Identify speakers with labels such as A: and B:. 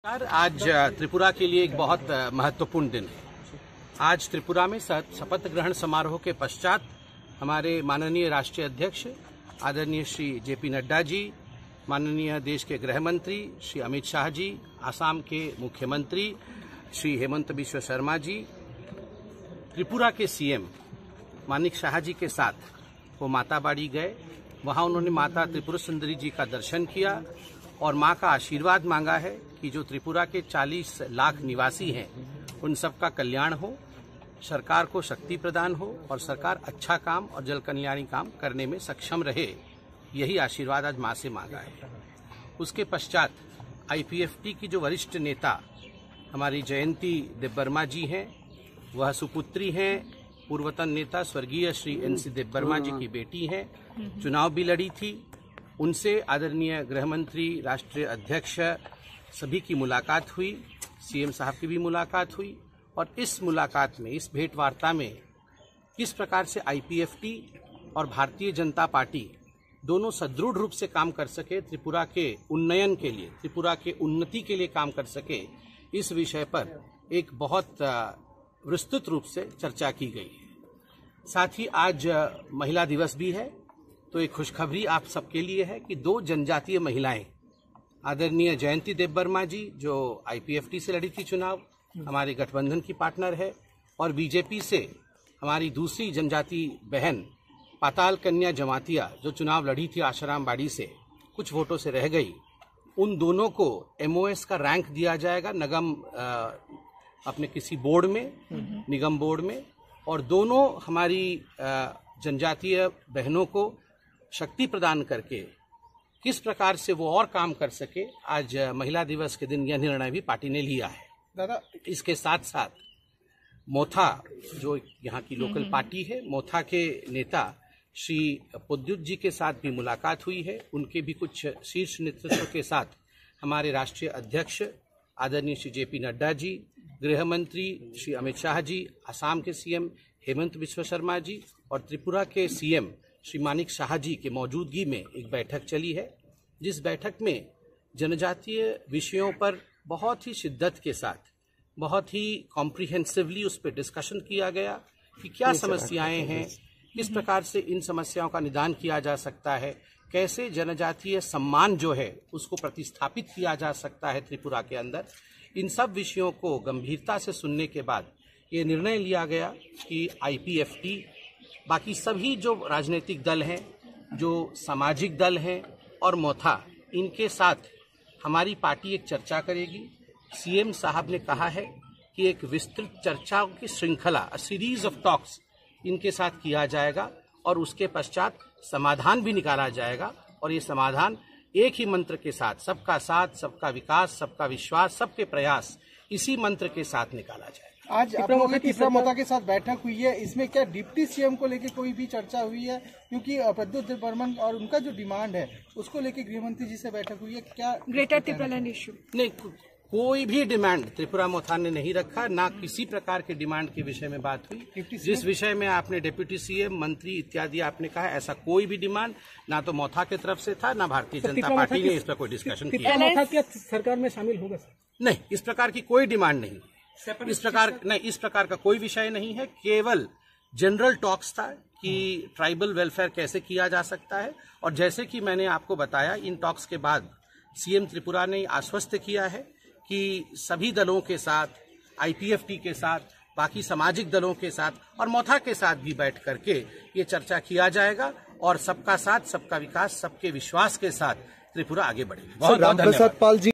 A: आज त्रिपुरा के लिए एक बहुत महत्वपूर्ण दिन है। आज त्रिपुरा में शपथ ग्रहण समारोह के पश्चात हमारे माननीय राष्ट्रीय अध्यक्ष आदरणीय श्री जेपी नड्डा जी, माननीय देश के गृह मंत्री श्री अमित शाह जी, असम के मुख्यमंत्री श्री हेमंत बिश्व शर्मा जी, त्रिपुरा के सीएम मानिक शाह जी के साथ वो माताबाड़ी गए। वहां उन्होंने माता त्रिपुरा सुंदरी जी का दर्शन किया और मां का आशीर्वाद मांगा है कि जो त्रिपुरा के 40 लाख निवासी हैं उन सबका कल्याण हो, सरकार को शक्ति प्रदान हो और सरकार अच्छा काम और जल कल्याणी काम करने में सक्षम रहे। यही आशीर्वाद आज मां से मांगा है। उसके पश्चात आईपीएफटी की जो वरिष्ठ नेता हमारी जयंती देबबर्मा जी हैं, वह सुपुत्री हैं, पूर्वतन नेता स्वर्गीय श्री एनसी देबबर्मा जी की बेटी हैं, चुनाव भी लड़ी थी। उनसे आदरणीय गृहमंत्री, राष्ट्रीय अध्यक्ष सभी की मुलाकात हुई, सीएम साहब की भी मुलाकात हुई और इस मुलाकात में, इस भेंट वार्ता में किस प्रकार से आईपीएफटी और भारतीय जनता पार्टी दोनों सदृढ़ रूप से काम कर सके, त्रिपुरा के उन्नयन के लिए, त्रिपुरा के उन्नति के लिए काम कर सके, इस विषय पर एक बहुत विस्तृत रूप से चर्चा की गई है। साथ ही आज महिला दिवस भी है, तो एक खुशखबरी आप सबके लिए है कि 2 जनजातीय महिलाएं, आदरणीय जयंती देबबर्मा जी जो आईपीएफटी से लड़ी थी चुनाव, हमारे गठबंधन की पार्टनर है, और बीजेपी से हमारी दूसरी जनजाति बहन पाताल कन्या जमातिया जो चुनाव लड़ी थी आशाराम बाड़ी से, कुछ वोटों से रह गई। उन दोनों को एमओएस का रैंक दिया जाएगा निगम अपने किसी बोर्ड में, निगम बोर्ड में, और दोनों हमारी जनजातीय बहनों को शक्ति प्रदान करके किस प्रकार से वो और काम कर सके, आज महिला दिवस के दिन यह निर्णय भी पार्टी ने लिया है। दादा, इसके साथ साथ मोथा जो यहाँ की लोकल पार्टी है, मोथा के नेता श्री पुद्युत जी के साथ भी मुलाकात हुई है। उनके भी कुछ शीर्ष नेतृत्व के साथ हमारे राष्ट्रीय अध्यक्ष आदरणीय श्री जेपी नड्डा जी, गृह मंत्री श्री अमित शाह जी, असम के सीएम हेमंत बिश्व शर्मा जी और त्रिपुरा के सीएम श्री मानिक शाह जी के मौजूदगी में एक बैठक चली है, जिस बैठक में जनजातीय विषयों पर बहुत ही शिद्दत के साथ, बहुत ही कॉम्प्रिहेंसिवली उस पर डिस्कशन किया गया कि क्या समस्याएं हैं, किस प्रकार से इन समस्याओं का निदान किया जा सकता है, कैसे जनजातीय सम्मान जो है उसको प्रतिस्थापित किया जा सकता है त्रिपुरा के अंदर। इन सब विषयों को गंभीरता से सुनने के बाद ये निर्णय लिया गया कि आईपीएफटी, बाकी सभी जो राजनीतिक दल हैं, जो सामाजिक दल हैं और मोथा, इनके साथ हमारी पार्टी एक चर्चा करेगी। सीएम साहब ने कहा है कि एक विस्तृत चर्चाओं की श्रृंखला, सीरीज ऑफ टॉक्स इनके साथ किया जाएगा और उसके पश्चात समाधान भी निकाला जाएगा, और ये समाधान एक ही मंत्र के साथ, सबका साथ, सबका विकास, सबका विश्वास, सबके प्रयास, इसी मंत्र के साथ निकाला जाएगा।
B: आज आप लोगों की तीसरा मोता के साथ बैठक हुई है, इसमें क्या डिप्टी सीएम को लेकर कोई भी चर्चा हुई है? क्योंकि प्रद्युत देबबर्मन और उनका जो डिमांड है उसको लेकर गृहमंत्री जी से बैठक हुई है, क्या
C: ग्रेटर त्रिपुरा इश्यू?
A: नहीं, कोई भी डिमांड त्रिपुरा मोथा ने नहीं रखा, ना किसी प्रकार के डिमांड के विषय में बात हुई। जिस विषय में आपने डिप्टी सीएम, मंत्री इत्यादि आपने कहा, ऐसा कोई भी डिमांड ना तो मोथा की तरफ से था, ना भारतीय जनता पार्टी ने इस पर कोई डिस्कशन किया।
B: मोथा क्या सरकार में शामिल होगा?
A: नहीं, इस प्रकार की कोई डिमांड नहीं, इस प्रकार का कोई विषय नहीं है। केवल जनरल टॉक्स था कि ट्राइबल वेलफेयर कैसे किया जा सकता है, और जैसे कि मैंने आपको बताया, इन टॉक्स के बाद सीएम त्रिपुरा ने आश्वस्त किया है कि सभी दलों के साथ, आईपीएफटी के साथ, बाकी सामाजिक दलों के साथ और मोथा के साथ भी बैठ करके ये चर्चा किया जाएगा और सबका साथ, सबका विकास, सबके विश्वास के साथ त्रिपुरा आगे बढ़ेगी। बहुत बहुत धन्यवाद।